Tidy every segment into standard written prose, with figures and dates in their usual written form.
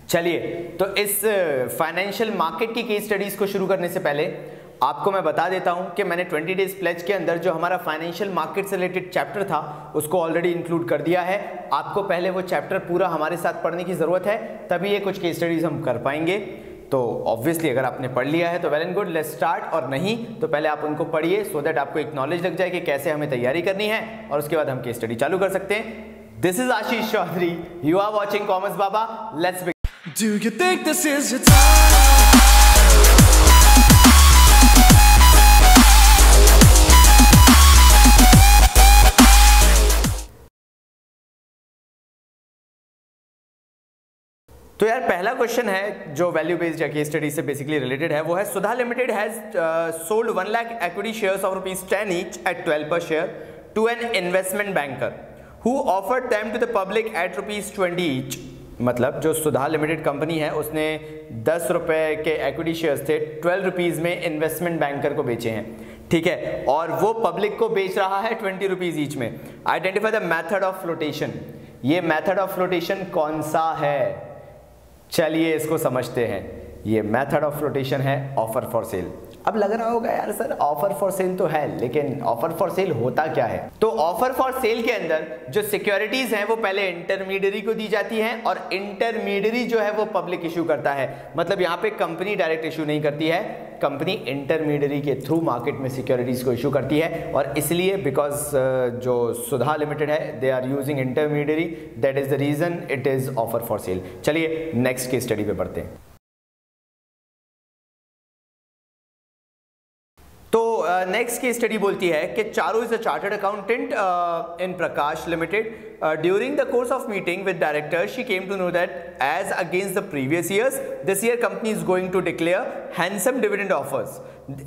चलिए, तो इस फाइनेंशियल मार्केट की केस स्टडीज को शुरू करने से पहले आपको मैं बता देता हूं कि मैंने 20 डेज प्लेज के अंदर जो हमारा फाइनेंशियल मार्केट से रिलेटेड चैप्टर था उसको ऑलरेडी इंक्लूड कर दिया है। आपको पहले वो चैप्टर पूरा हमारे साथ पढ़ने की जरूरत है, तभी ये कुछ केस स्टडीज हम कर पाएंगे। तो ऑब्वियसली अगर आपने पढ़ लिया है तो well and good, let's start, और नहीं तो पहले आप उनको पढ़िए सो दैट आपको एक नॉलेज लग जाए कि कैसे हमें तैयारी करनी है, और उसके बाद हम केस स्टडी चालू कर सकते हैं। This is Ashish Chaudhary, you are watching commerce Baba, let's begin. Do you think this is your time? तो यार पहला क्वेश्चन है जो वैल्यू बेस्ड या केस स्टडी से बेसिकली रिलेटेड है, वो है Sudha limited has sold 1 lakh equity shares of ₹10 each at 12 per share to an investment banker who offered them to the public at ₹20 each। मतलब जो सुधा लिमिटेड कंपनी है उसने 10 रुपए के इक्विटी शेयर्स थे 12 रुपीज में इन्वेस्टमेंट बैंकर को बेचे हैं, ठीक है, और वो पब्लिक को बेच रहा है 20 रुपीज ईच में। Identify the method of flotation. ये मेथड ऑफ फ्लोटेशन कौन सा है? चलिए इसको समझते हैं। ये मेथड ऑफ फ्लोटेशन है ऑफर फॉर सेल। अब लग रहा होगा यार सर ऑफर फॉर सेल तो है, लेकिन ऑफर फॉर सेल होता क्या है? तो ऑफर फॉर सेल के अंदर जो सिक्योरिटीज हैं वो पहले इंटरमीडियरी को दी जाती हैं, और इंटरमीडियरी जो है वो पब्लिक इशू करता है। मतलब यहाँ पे कंपनी डायरेक्ट इशू नहीं करती है, कंपनी इंटरमीडियरी के थ्रू मार्केट में सिक्योरिटीज को इशू करती है, और इसलिए बिकॉज जो सुधा लिमिटेड है they are using intermediary, that is the reason it is offer for sale. चलिए नेक्स्ट केस स्टडी पे बढ़ते हैं। तो नेक्स्ट की स्टडी बोलती है कि Charu is a chartered accountant in Prakash limited. During the course of meeting with director she came to know that as against the previous years this year company is going to declare handsome dividend offers.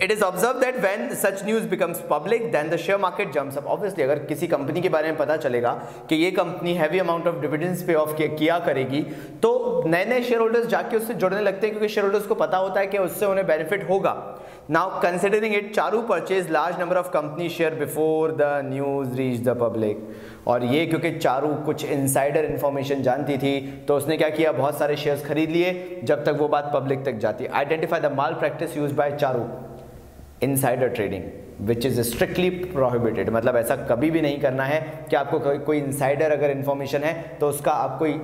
It is observe that when such news becomes public then the share market jumps up. Obviously अगर किसी company के बारे में पता चलेगा कि ये company heavy amount of dividends पे ऑफ किया करेगी, तो नए नए शेयर होल्डर्स जाके उससे जुड़ने लगते हैं, क्योंकि शेयर होल्डर्स को पता होता है कि उससे उन्हें बेनिफिट होगा। Now considering it, Charu purchased large number of company share before the news reached the public। और ये क्योंकि चारू कुछ इनसाइडर इंफॉर्मेशन जानती थी तो उसने क्या किया, बहुत सारे शेयर्स खरीद लिए जब तक वो बात पब्लिक तक जाती। Identify the mall practice used bye Charu. Insider trading which is strictly prohibited. मतलब ऐसा कभी भी नहीं करना है कि आपको कोई इनसाइडर अगर इंफॉर्मेशन है तो उसका आप कोई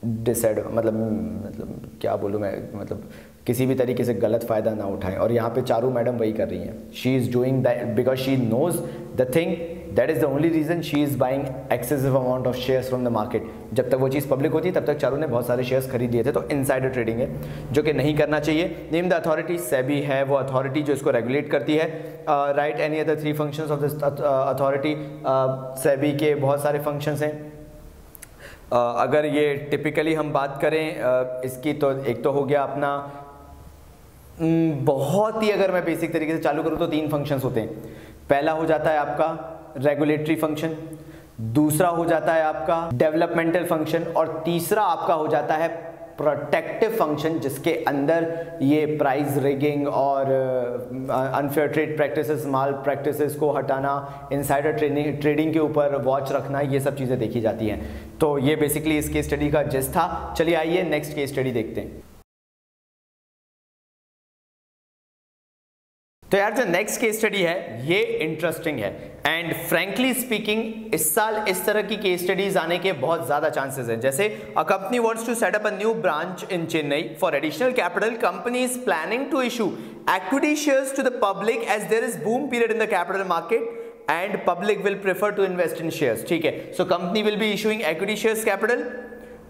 मतलब क्या बोलूँ मैं, मतलब किसी भी तरीके से गलत फायदा ना उठाएं। और यहाँ पे चारू मैडम वही कर रही हैं। She is doing that because she knows the thing, that is the only reason she is buying excessive amount of shares from the market. जब तक वो चीज़ पब्लिक होती तब तक चारू ने बहुत सारे शेयर्स खरीद लिए थे। तो इनसाइडर ट्रेडिंग है जो कि नहीं करना चाहिए। Name the authority. सेबी है वो अथॉरिटी जो इसको रेगुलेट करती है। Right any other 3 functions of this authority. SEBI के बहुत सारे फंक्शंस हैं। अगर ये टिपिकली हम बात करें इसकी, तो एक तो हो गया अपना बहुत ही, अगर मैं बेसिक तरीके से चालू करूं तो 3 फंक्शंस होते हैं। पहला हो जाता है आपका रेगुलेटरी फंक्शन, दूसरा हो जाता है आपका डेवलपमेंटल फंक्शन, और तीसरा आपका हो जाता है प्रोटेक्टिव फंक्शन, जिसके अंदर ये प्राइस रिगिंग और अनफेयर ट्रेड प्रैक्टिसेस, माल प्रैक्टिसेस को हटाना, इनसाइडर ट्रेडिंग के ऊपर वॉच रखना, ये सब चीज़ें देखी जाती हैं। तो ये बेसिकली इस केस स्टडी का जिस्ट था। चलिए आइए नेक्स्ट केस स्टडी देखते हैं। तो यार जो नेक्स्ट केस स्टडी है ये इंटरेस्टिंग है, एंड फ्रैंकली स्पीकिंग इस साल इस तरह की केस स्टडीज आने के बहुत ज्यादा चांसेस हैं। जैसे a company wants to set up a new branch in Chennai for additional capital, company is planning to issue equity shares to the public as there is boom period in the capital market and public will prefer to invest in shares। ठीक है, so company will be issuing equity shares capital।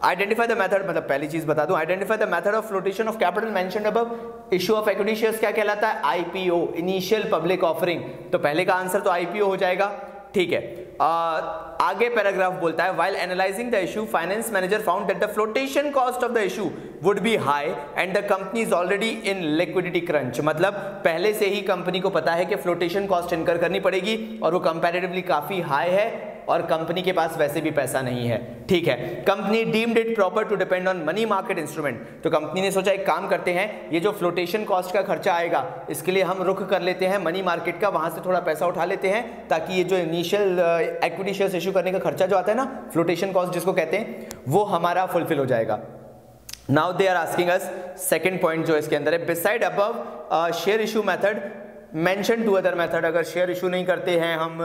Identify the method, मतलब पहली चीज बता दूं, identify the method of flotation of capital mentioned above. Issue of equity shares क्या कहलाता है? IPO, initial public offering. तो पहले का आंसर तो आईपीओ हो जाएगा, ठीक है। आगे पैराग्राफ बोलता है while analysing the issue finance manager found that the flotation cost of the issue would be high and the company is already in liquidity crunch. मतलब पहले से ही कंपनी को पता है कि फ्लोटेशन कॉस्ट इनकर करनी पड़ेगी और वो कंपैरेटिवली काफी हाई है और कंपनी के पास वैसे भी पैसा नहीं है, ठीक है। Company deemed it proper to depend on money market instrument. तो कंपनी ने सोचा एक काम करते हैं, ये जो फ्लोटेशन कॉस्ट का खर्चा आएगा इसके लिए हम रुख कर लेते हैं मनी मार्केट का, वहां से थोड़ा पैसा उठा लेते हैं ताकि ये जो इनिशियल इक्विटी शेयर्स इशू करने का खर्चा जो आता है ना, फ्लोटेशन कॉस्ट जिसको कहते हैं, वो हमारा फुलफिल हो जाएगा। Now they are asking us second point जो इसके अंदर है, beside above share issue method mention to other method. अगर शेयर इशू नहीं करते हैं हम,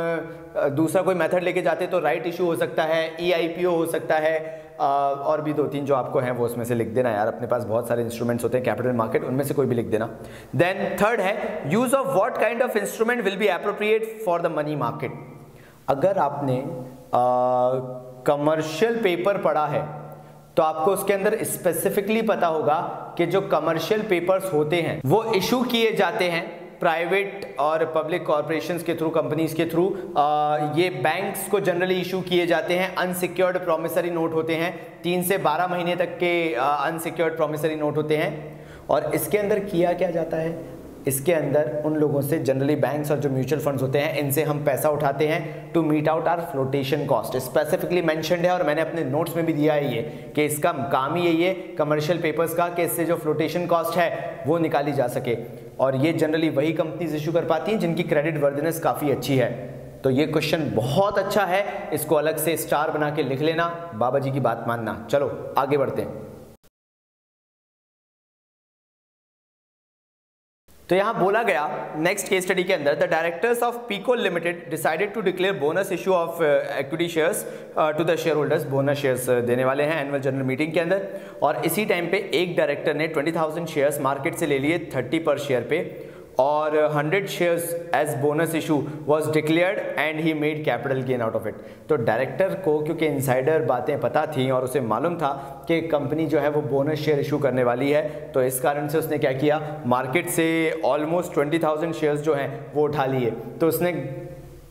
दूसरा कोई मेथड लेके जाते तो राइट इशू हो सकता है, EIPO हो सकता है, और भी 2-3 जो आपको हैं वो उसमें से लिख देना यार, अपने पास बहुत सारे इंस्ट्रूमेंट्स होते हैं कैपिटल मार्केट, उनमें से कोई भी लिख देना। देन थर्ड है, use of what kind of instrument will be appropriate for the money market. अगर आपने कमर्शियल पेपर पढ़ा है तो आपको उसके अंदर स्पेसिफिकली पता होगा कि जो कमर्शियल पेपर्स होते हैं वो इशू किए जाते हैं प्राइवेट और पब्लिक कॉर्पोरेशंस के थ्रू, कंपनीज के थ्रू। ये बैंक्स को जनरली इशू किए जाते हैं, अनसिक्योर्ड प्रोमिसरी नोट होते हैं, 3 से 12 महीने तक के अनसिक्योर्ड प्रोमिसरी नोट होते हैं। और इसके अंदर किया क्या जाता है, इसके अंदर उन लोगों से, जनरली बैंक्स और जो म्यूचुअल फंड्स होते हैं, इनसे हम पैसा उठाते हैं to meet out our flotation cost. Specifically mentioned है और मैंने अपने नोट्स में भी दिया है ये कि इसका काम ही यही है कमर्शियल पेपर्स का, कि इससे जो फ्लोटेशन कॉस्ट है वो निकाली जा सके। और ये जनरली वही कंपनीज इशू कर पाती हैं जिनकी क्रेडिट वर्दिनेस काफ़ी अच्छी है। तो ये क्वेश्चन बहुत अच्छा है, इसको अलग से स्टार बना के लिख लेना, बाबा जी की बात मानना। चलो आगे बढ़ते हैं। तो यहां बोला गया नेक्स्ट केस स्टडी के अंदर, the directors of Pico limited decided to declare bonus issue of equity shares to the shareholders. Bonus shares देने वाले हैं एनुअल जनरल मीटिंग के अंदर। और इसी टाइम पे एक डायरेक्टर ने 20,000 शेयर्स मार्केट से ले लिए 30 पर शेयर पे, और 100 shares as bonus issue was declared and he made capital gain out of it. तो डायरेक्टर को क्योंकि इनसाइडर बातें पता थी और उसे मालूम था कि कंपनी जो है वो बोनस शेयर इशू करने वाली है, तो इस कारण से उसने क्या किया, मार्केट से ऑलमोस्ट 20,000 शेयर्स जो हैं वो उठा लिए। तो उसने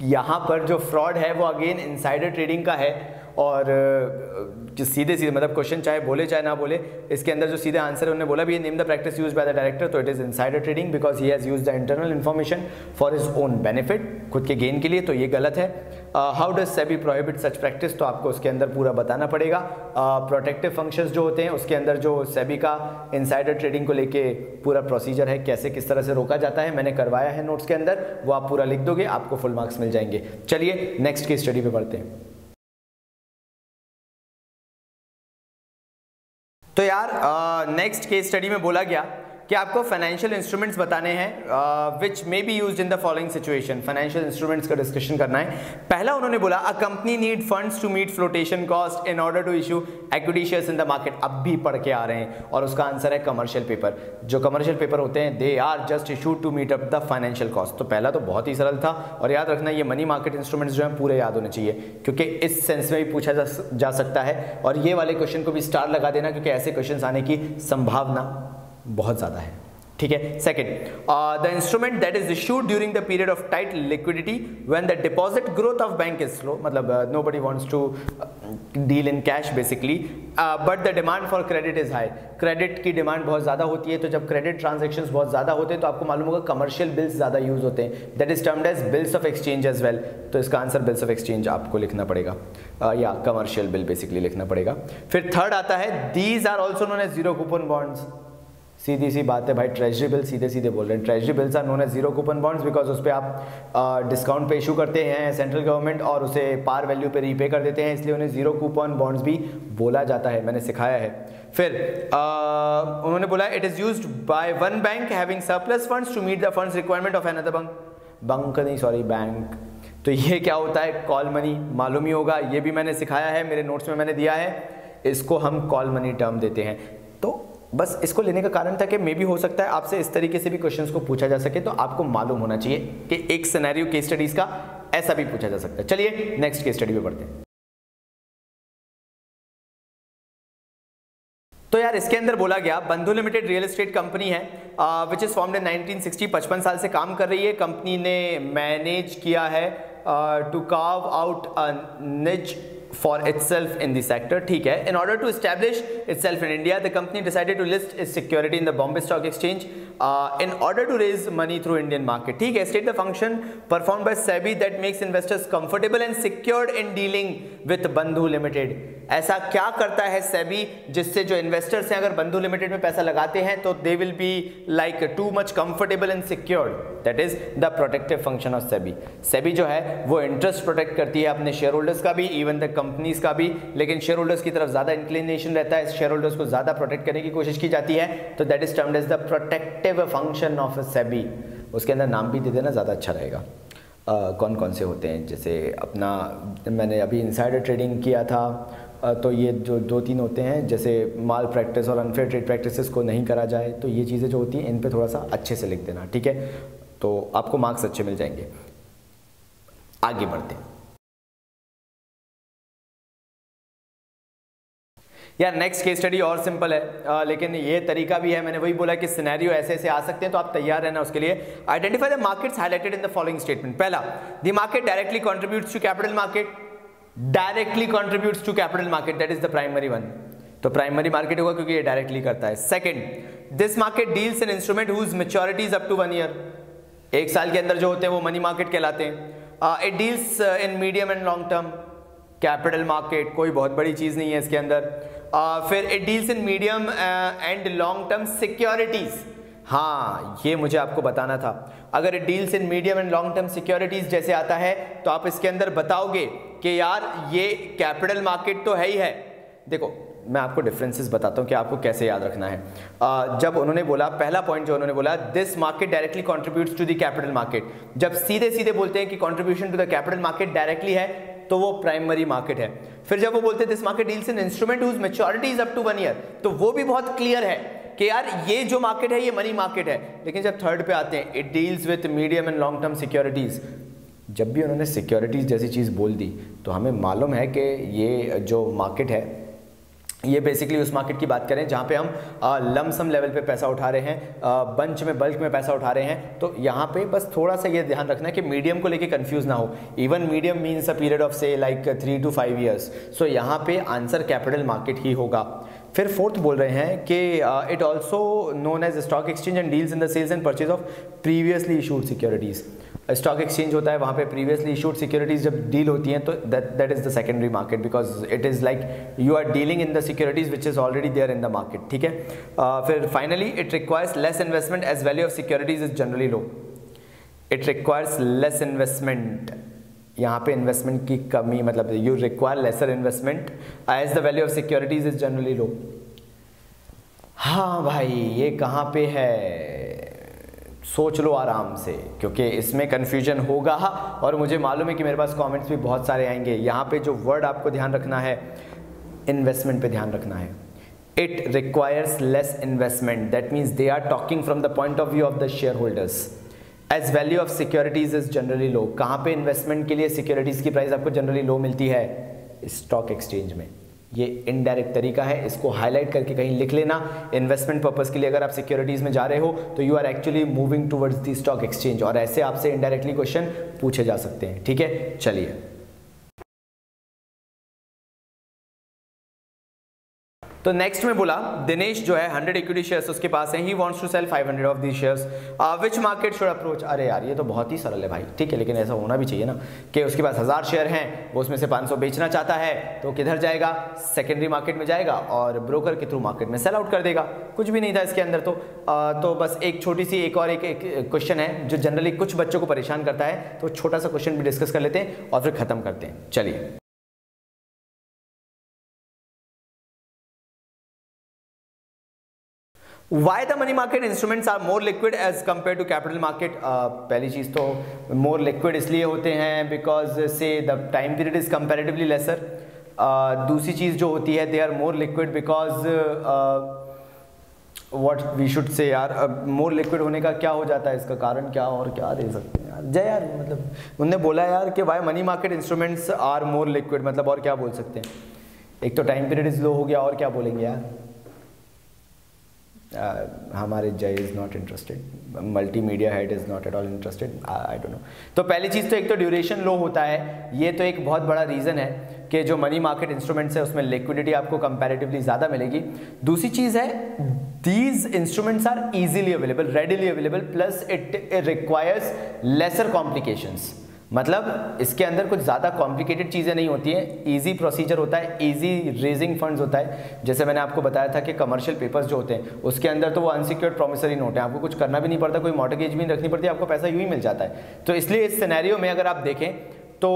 यहाँ पर जो फ्रॉड है वो अगेन इनसाइडर ट्रेडिंग का है। और सीधे सीधे मतलब क्वेश्चन चाहे बोले चाहे ना बोले, इसके अंदर जो सीधे आंसर है उन्होंने बोला भी, name the practice used by the director, तो it is insider trading because he has used the internal information for his own benefit, खुद के गेन के लिए, तो ये गलत है। How does SEBI prohibit such practice, तो आपको उसके अंदर पूरा बताना पड़ेगा। प्रोटेक्टिव फंक्शंस जो होते हैं उसके अंदर जो सेबी का इनसाइडर ट्रेडिंग को लेके पूरा प्रोसीजर है, कैसे किस तरह से रोका जाता है, मैंने करवाया है नोट्स के अंदर, वो आप पूरा लिख दोगे, आपको फुल मार्क्स मिल जाएंगे। चलिए नेक्स्ट केस स्टडी पे बढ़ते हैं। तो यार नेक्स्ट केस स्टडी में बोला गया कि आपको फाइनेंशियल इंस्ट्रूमेंट्स बताने हैं which may be used in the following situation. Financial instruments का डिस्कशन करना है। पहला उन्होंने बोला, a company need funds to meet flotation cost in order to issue equity shares in the market. अब भी पढ़ के आ रहे हैं और उसका आंसर है कमर्शियल पेपर। जो कमर्शियल पेपर होते हैं they are just issued to meet up the financial cost. तो पहला तो बहुत ही सरल था, और याद रखना ये मनी मार्केट इंस्ट्रूमेंट्स जो है पूरे याद होने चाहिए, क्योंकि इस सेंस में भी पूछा जा सकता है। और ये वाले क्वेश्चन को भी स्टार लगा देना, क्योंकि ऐसे क्वेश्चन आने की संभावना बहुत ज़्यादा है। ठीक है। Second, the instrument that is issued during the period of tight liquidity when the deposit growth of bank is slow, मतलब nobody wants to deal in cash basically, but the demand for credit is high. Credit की demand बहुत ज़्यादा होती है, तो जब credit transactions बहुत ज़्यादा होते हैं तो आपको मालूम होगा कमर्शियल बिल्स ज़्यादा यूज होते हैं, that is termed as bills of exchange as well. तो इसका आंसर बिल्स ऑफ एक्सचेंज आपको लिखना पड़ेगा, या कमर्शियल बिल बेसिकली लिखना पड़ेगा। फिर थर्ड आता है, these are also known as zero coupon bonds. सीधी सी बात है भाई, ट्रेजरी बिल सीधे सीधे बोल रहे हैं, treasury bills are known as zero coupon bonds because उस पर आप डिस्काउंट पे इशू करते हैं सेंट्रल गवर्नमेंट और उसे पार वैल्यू पे रीपे कर देते हैं, इसलिए उन्हें जीरो कूपन बॉन्ड्स भी बोला जाता है, मैंने सिखाया है। फिर उन्होंने बोला, it is used by one bank having surplus funds to meet the funds requirement of another bank. तो ये क्या होता है, कॉल मनी, मालूम ही होगा, ये भी मैंने सिखाया है, मेरे नोट्स में मैंने दिया है, इसको हम कॉल मनी टर्म देते हैं। तो बस इसको लेने का कारण था कि मे भी हो सकता है आपसे इस तरीके से भी क्वेश्चंस को पूछा जा सके, तो आपको मालूम होना चाहिए कि एक सिनेरियो केस स्टडीज का ऐसा भी पूछा जा सकता है। चलिए नेक्स्ट केस स्टडी पे बढ़ते हैं। तो यार इसके अंदर बोला गया, बंधु लिमिटेड रियल एस्टेट कंपनी है विच इज फॉर्म्ड इन 1960, 55 साल से काम कर रही है। कंपनी ने मैनेज किया है टू कार्व आउट अ निच for itself in the sector, ठीक है। In order to establish itself in India, the company decided to list its security in the Bombay Stock Exchange in order to raise money through Indian market, ठीक है। State the function performed by SEBI that makes investors comfortable and secured in dealing with Bandhu Limited। ऐसा क्या करता है SEBI जिससे जो investors हैं अगर बंधु लिमिटेड में पैसा लगाते हैं तो they will be like too much comfortable and secured, that is the protective function of SEBI। SEBI जो है वो इंटरेस्ट प्रोटेक्ट करती है अपने शेयर होल्डर्स का भी, इवन द कंपनीज का भी, लेकिन शेयर होल्डर्स की तरफ ज़्यादा इंक्लिनेशन रहता है, शेयर होल्डर्स को ज़्यादा प्रोटेक्ट करने की कोशिश की जाती है, तो that is termed as the protective function of SEBI. उसके अंदर नाम भी दे देना ज़्यादा अच्छा रहेगा। कौन कौन से होते हैं, जैसे अपना मैंने अभी इनसाइडर ट्रेडिंग किया था, तो ये जो 2-3 होते हैं, जैसे माल प्रैक्टिस और अनफेयर ट्रेड प्रैक्टिसेस को नहीं करा जाए, तो ये चीज़ें जो होती हैं इन पे थोड़ा सा अच्छे से लिख देना, ठीक है, तो आपको मार्क्स अच्छे मिल जाएंगे। आगे बढ़ते हैं यार। नेक्स्ट केस स्टडी और सिंपल है, लेकिन ये तरीका भी है, मैंने वही बोला कि सिनेरियो ऐसे ऐसे आ सकते हैं, तो आप तैयार रहना उसके लिए। Identify the markets highlighted in the following statement. पहला, the market directly contributes to capital market, directly contributes to capital market, that is the primary one, तो प्राइमरी मार्केट होगा क्योंकि ये डायरेक्टली करता है। Second, this market deals in instrument whose maturities up to 1 year, 1 साल के अंदर जो होते हैं वो मनी मार्केट कहलाते हैं। It deals in medium and long term, capital market कोई बहुत बड़ी चीज नहीं है इसके अंदर। फिर it deals in medium and long term securities, हाँ ये मुझे आपको बताना था, अगर it deals in medium and long term securities जैसे आता है तो आप इसके अंदर बताओगे कि यार ये कैपिटल मार्केट तो है ही है। देखो मैं आपको डिफरेंसेस बताता हूँ कि आपको कैसे याद रखना है। जब उन्होंने बोला, पहला पॉइंट जो उन्होंने बोला, this market directly contributes to the capital market, जब सीधे सीधे बोलते हैं कि contribution to the capital market directly है तो वो प्राइमरी मार्केट है। फिर जब वो बोलते हैं this market deals in instrument whose maturity is up to 1 year, तो वो भी बहुत क्लियर है कि यार ये जो मार्केट है ये मनी मार्केट है। लेकिन जब थर्ड पे आते हैं, it deals with medium and long term securities, जब भी उन्होंने सिक्योरिटीज जैसी चीज़ बोल दी तो हमें मालूम है कि ये जो मार्केट है ये बेसिकली उस मार्केट की बात करें जहाँ पे हम लमसम लेवल पे पैसा उठा रहे हैं, बंच में बल्क में पैसा उठा रहे हैं। तो यहाँ पे बस थोड़ा सा ये ध्यान रखना है कि मीडियम को लेके कंफ्यूज ना हो। Even medium means a period of से लाइक 3 to 5 ईयर्स। सो यहाँ पे आंसर कैपिटल मार्केट ही होगा। फिर फोर्थ बोल रहे हैं कि it also known as stock exchange and deals in the sales and purchase of previously issued securities. Stock exchange होता है, वहाँ पे प्रीवियसली इशूड सिक्योरिटीज जब डील होती हैं तो that is the secondary market, because it is like you are dealing in the securities which is already there in the market, ठीक है। फिर finally it requires less investment as value of securities is generally low. It requires less investment, यहाँ पे investment की कमी, मतलब you require lesser investment as the value of securities is generally low. हाँ भाई ये कहाँ पे है, सोच लो आराम से, क्योंकि इसमें कन्फ्यूजन होगा और मुझे मालूम है कि मेरे पास कमेंट्स भी बहुत सारे आएंगे। यहाँ पे जो वर्ड आपको ध्यान रखना है, इन्वेस्टमेंट पे ध्यान रखना है। It requires less investment, that means they are talking from the point of view of the shareholders. As value of securities is generally low, कहाँ पे इन्वेस्टमेंट के लिए सिक्योरिटीज की प्राइस आपको जनरली लो मिलती है? स्टॉक एक्सचेंज में। ये इनडायरेक्ट तरीका है, इसको हाईलाइट करके कहीं लिख लेना। इन्वेस्टमेंट पर्पस के लिए अगर आप सिक्योरिटीज में जा रहे हो तो you are actually moving towards the stock exchange, और ऐसे आपसे इनडायरेक्टली क्वेश्चन पूछे जा सकते हैं, ठीक है। चलिए तो नेक्स्ट में बोला दिनेश जो है 100 इक्विटी शेयर्स उसके पास है, he wants to sell 500 of these shares, which market should approach. अरे यार ये तो बहुत ही सरल है भाई, ठीक है, लेकिन ऐसा होना भी चाहिए ना कि उसके पास 1000 शेयर हैं, वो उसमें से 500 बेचना चाहता है, तो किधर जाएगा? सेकेंडरी मार्केट में जाएगा और ब्रोकर के थ्रू मार्केट में सेल आउट कर देगा। कुछ भी नहीं था इसके अंदर। तो बस एक छोटी सी एक क्वेश्चन है जो जनरली कुछ बच्चों को परेशान करता है, तो छोटा सा क्वेश्चन भी डिस्कस कर लेते हैं और फिर खत्म करते हैं। चलिए Why the money market instruments are more liquid as compared to capital market? पहली चीज तो more liquid इसलिए होते हैं because say the time period is comparatively lesser. दूसरी चीज जो होती है they are more liquid because what we should say यार, more liquid होने का क्या हो जाता है, इसका कारण क्या और क्या दे सकते हैं यार जय यार, मतलब उन्होंने बोला यार कि why money market instruments are more liquid, मतलब और क्या बोल सकते हैं? एक तो टाइम पीरियड इज लो हो गया, और क्या बोलेंगे यार? हमारे जय is not interested, multimedia head is not at all interested, I don't know. तो पहली चीज़ तो एक तो ड्यूरेशन लो होता है, ये तो एक बहुत बड़ा रीज़न है कि जो मनी मार्केट इंस्ट्रूमेंट्स है उसमें लिक्विडिटी आपको कंपैरेटिवली ज़्यादा मिलेगी। दूसरी चीज़ है these instruments are easily available, readily available, plus it requires lesser complications, मतलब इसके अंदर कुछ ज़्यादा कॉम्प्लिकेटेड चीज़ें नहीं होती हैं, इजी प्रोसीजर होता है, इजी रेजिंग फंड्स होता है। जैसे मैंने आपको बताया था कि कमर्शियल पेपर्स जो होते हैं उसके अंदर तो वो अनसिक्योर्ड प्रॉमिसरी नोट है, आपको कुछ करना भी नहीं पड़ता, कोई मॉर्टगेज भी नहीं रखनी पड़ती, आपको पैसा यूं ही मिल जाता है। तो इसलिए इस सिनेरियो में अगर आप देखें तो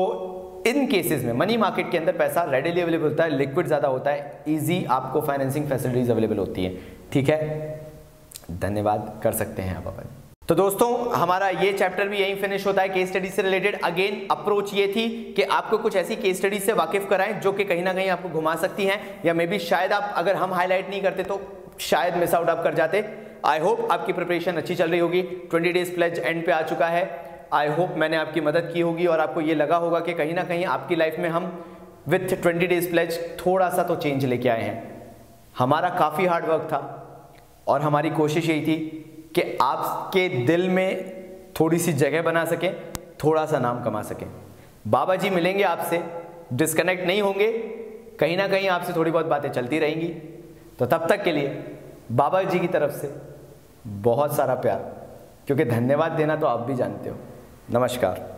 इन केसेस में मनी मार्केट के अंदर पैसा रेडिली अवेलेबल होता है, लिक्विड ज़्यादा होता है, ईजी आपको फाइनेंसिंग फैसिलिटीज अवेलेबल होती है। ठीक है, धन्यवाद कर सकते हैं आप अपन। तो दोस्तों हमारा ये चैप्टर भी यहीं फिनिश होता है केस स्टडी से रिलेटेड। अगेन अप्रोच ये थी कि आपको कुछ ऐसी केस स्टडी से वाकिफ कराएं जो कि कहीं ना कहीं आपको घुमा सकती हैं, या मे बी शायद आप अगर हम हाईलाइट नहीं करते तो शायद मिस आउट आप कर जाते। आई होप आपकी प्रिपरेशन अच्छी चल रही होगी। 20 डेज प्लेज एंड पे आ चुका है। आई होप मैंने आपकी मदद की होगी और आपको ये लगा होगा कि कहीं ना कहीं आपकी लाइफ में हम विथ 20 डेज प्लेज थोड़ा सा तो चेंज लेके आए हैं। हमारा काफ़ी हार्ड वर्क था और हमारी कोशिश यही थी कि आपके दिल में थोड़ी सी जगह बना सकें, थोड़ा सा नाम कमा सकें। बाबा जी मिलेंगे आपसे, डिस्कनेक्ट नहीं होंगे, कहीं ना कहीं आपसे थोड़ी बहुत बातें चलती रहेंगी। तो तब तक के लिए बाबा जी की तरफ से बहुत सारा प्यार, क्योंकि धन्यवाद देना तो आप भी जानते हो। नमस्कार।